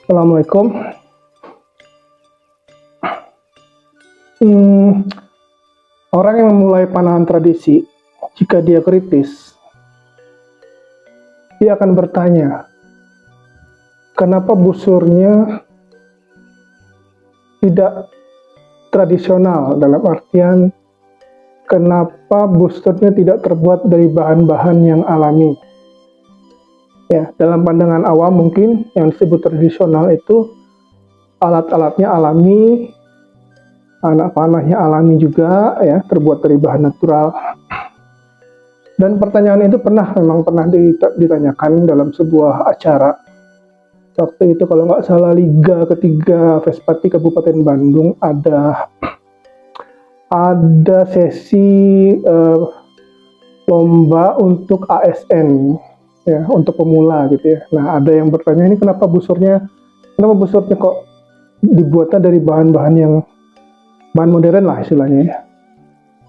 Assalamualaikum. Hmm, Orang yang memulai panahan tradisi, jika dia kritis, dia akan bertanya, kenapa busurnya tidak tradisional, dalam artian kenapa busurnya tidak terbuat dari bahan-bahan yang alami. Ya, dalam pandangan awam mungkin yang disebut tradisional itu alat-alatnya alami, anak panahnya alami juga, ya, terbuat dari bahan natural. Dan pertanyaan itu memang pernah ditanyakan dalam sebuah acara. Waktu itu kalau nggak salah Liga Ketiga Vespati Kabupaten Bandung ada sesi lomba untuk ASN, ya, untuk pemula gitu ya. Nah, ada yang bertanya, ini kenapa busurnya kok dibuatnya dari bahan modern lah istilahnya ya.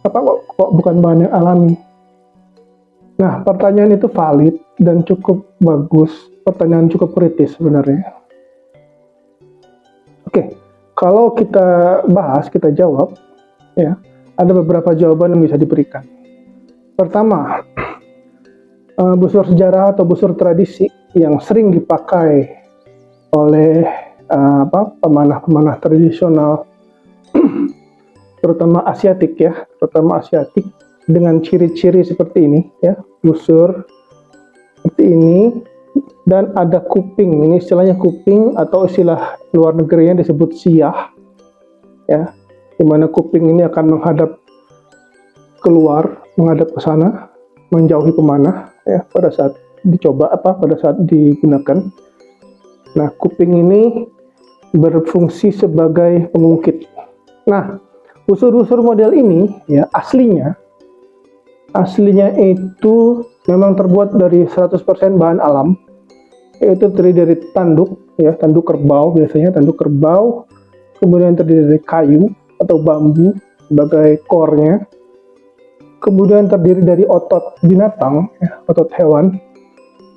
Kok bukan bahan yang alami? Nah, pertanyaan itu valid dan cukup bagus. Pertanyaan cukup kritis sebenarnya. Oke, kalau kita bahas, kita jawab, ya, ada beberapa jawaban yang bisa diberikan. Pertama, busur sejarah atau busur tradisi yang sering dipakai oleh pemanah-pemanah tradisional, terutama Asiatik dengan ciri-ciri seperti ini, ya, busur seperti ini, dan ada kuping. Ini istilahnya kuping, atau istilah luar negerinya disebut siyah, ya, dimana kuping ini akan menghadap keluar, menghadap ke sana, menjauhi pemanah, ya, pada saat digunakan. Nah, kuping ini berfungsi sebagai pengungkit. Nah, busur-busur model ini, ya, aslinya itu memang terbuat dari 100% bahan alam, yaitu terdiri dari tanduk, ya, tanduk kerbau, biasanya tanduk kerbau, kemudian terdiri dari kayu atau bambu sebagai core-nya, kemudian terdiri dari otot binatang, ya, otot hewan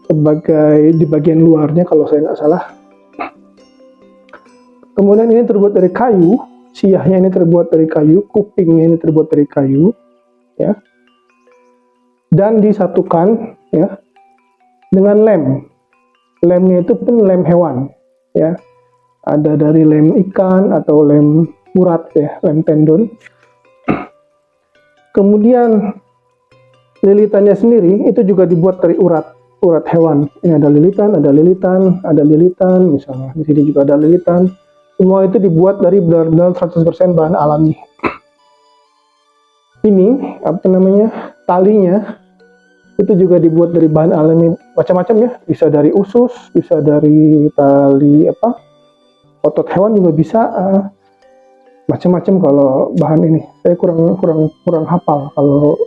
sebagai di bagian luarnya kalau saya nggak salah. Kemudian ini terbuat dari kayu, siyahnya ini terbuat dari kayu, kupingnya ini terbuat dari kayu, ya, dan disatukan, ya, dengan lem. Lemnya itu pun lem hewan, ya, ada dari lem ikan atau lem urat, ya, lem tendon. Kemudian lilitannya sendiri itu juga dibuat dari urat hewan. Ini ada lilitan, misalnya di sini juga ada lilitan. Semua itu dibuat dari benar-benar 100% bahan alami. Ini talinya itu juga dibuat dari bahan alami macam-macam, ya, bisa dari usus, bisa dari tali otot hewan juga bisa, macam-macam kalau bahan ini. Saya kurang hafal kalau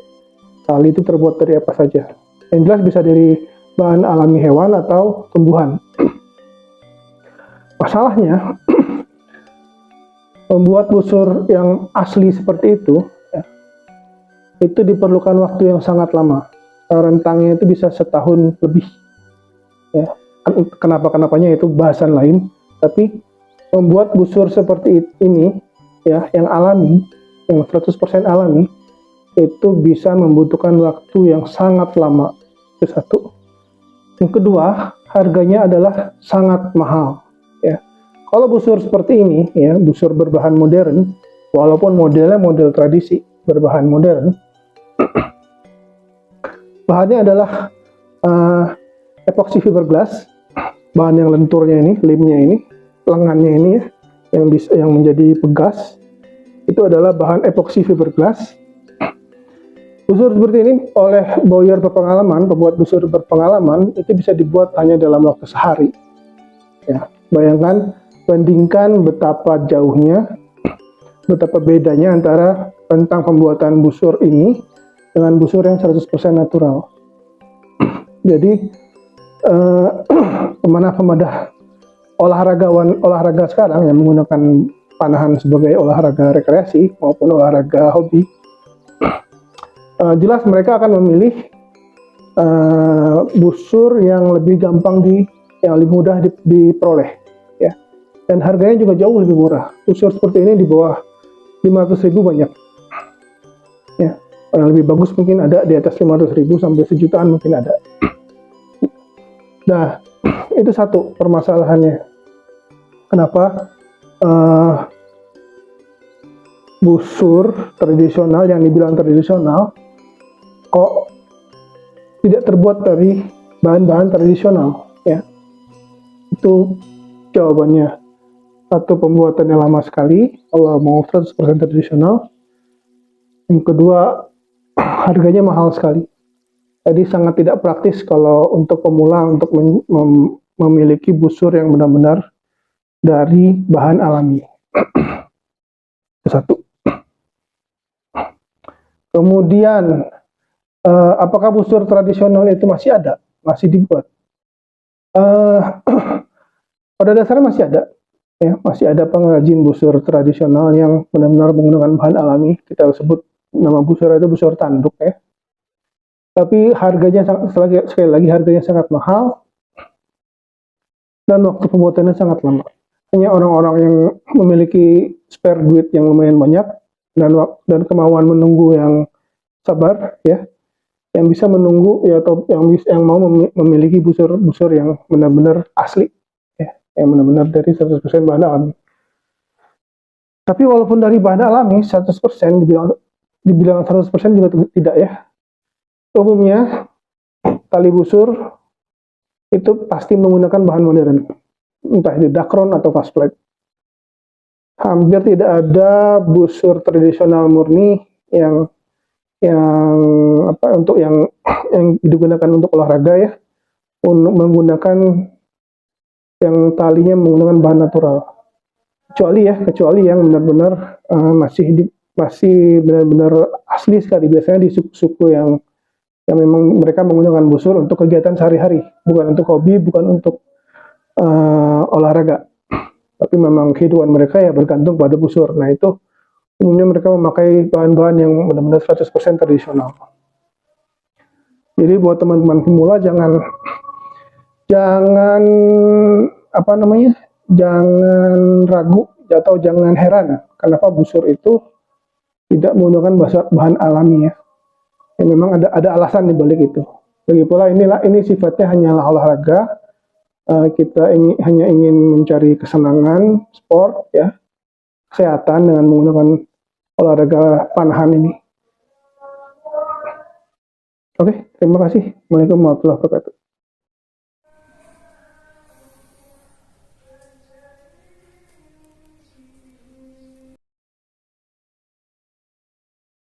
tali itu terbuat dari apa saja. Yang jelas bisa dari bahan alami hewan atau tumbuhan. Masalahnya membuat busur yang asli seperti itu, ya, itu diperlukan waktu yang sangat lama. Rentangnya itu bisa setahun lebih, ya. Kenapanya itu bahasan lain, tapi membuat busur seperti ini, ya, yang alami, yang 100% alami, itu bisa membutuhkan waktu yang sangat lama. Itu satu. Yang kedua, harganya adalah sangat mahal, ya. Kalau busur seperti ini, ya, busur berbahan modern, walaupun modelnya model tradisi berbahan modern, bahannya adalah epoxy fiberglass, bahan yang lenturnya ini, limnya ini, lengannya ini, ya, yang menjadi pegas, itu adalah bahan epoxy fiberglass. Busur seperti ini oleh pembuat busur berpengalaman, itu bisa dibuat hanya dalam waktu sehari. Ya, bayangkan, bandingkan betapa jauhnya, betapa bedanya antara rentang pembuatan busur ini dengan busur yang 100% natural. Jadi pemanah-pemanah olahraga sekarang yang menggunakan panahan sebagai olahraga rekreasi maupun olahraga hobi, jelas mereka akan memilih busur yang lebih mudah diperoleh, ya. dan harganya juga jauh lebih murah. Busur seperti ini di bawah 500.000 banyak ya. Yang lebih bagus mungkin ada di atas 500.000 sampai sejutaan mungkin ada. Nah, itu satu permasalahannya. Kenapa busur tradisional yang dibilang tradisional kok tidak terbuat dari bahan-bahan tradisional ya? Itu jawabannya. Satu, pembuatannya lama sekali kalau mau 100% tradisional. Yang kedua, harganya mahal sekali. Jadi sangat tidak praktis kalau untuk pemula untuk memiliki busur yang benar-benar dari bahan alami. Satu. Kemudian, apakah busur tradisional itu masih ada? Masih dibuat? Pada dasarnya masih ada. Ya, masih ada pengrajin busur tradisional yang benar-benar menggunakan bahan alami. Kita sebut nama busur itu busur tanduk ya. Tapi harganya sekali lagi harganya sangat mahal dan waktu pembuatannya sangat lama. Hanya orang-orang yang memiliki spare duit yang lumayan banyak dan kemauan menunggu yang sabar ya, yang bisa menunggu ya, atau yang mau memiliki busur-busur yang benar-benar asli ya, yang benar-benar dari 100% bahan alami. Tapi walaupun dari bahan alami 100%, dibilang 100% juga tidak ya. Umumnya tali busur itu pasti menggunakan bahan modern, entah itu dakron atau fast plate. Hampir tidak ada busur tradisional murni yang untuk yang digunakan untuk olahraga ya, untuk menggunakan yang talinya menggunakan bahan natural. Kecuali yang benar-benar masih benar-benar asli sekali, biasanya di suku-suku yang memang mereka menggunakan busur untuk kegiatan sehari-hari, bukan untuk hobi, bukan untuk olahraga, tapi memang kehidupan mereka ya bergantung pada busur. Nah itu umumnya mereka memakai bahan-bahan yang benar-benar 100% tradisional. Jadi buat teman-teman pemula jangan jangan ragu atau jangan heran kenapa busur itu tidak menggunakan bahan alami ya. Ya memang ada alasan di balik itu. Lagi pula ini sifatnya hanyalah olahraga. Kita hanya ingin mencari kesenangan, sport ya, kesehatan dengan menggunakan olahraga panahan ini. Oke, terima kasih. Assalamualaikum warahmatullahi wabarakatuh.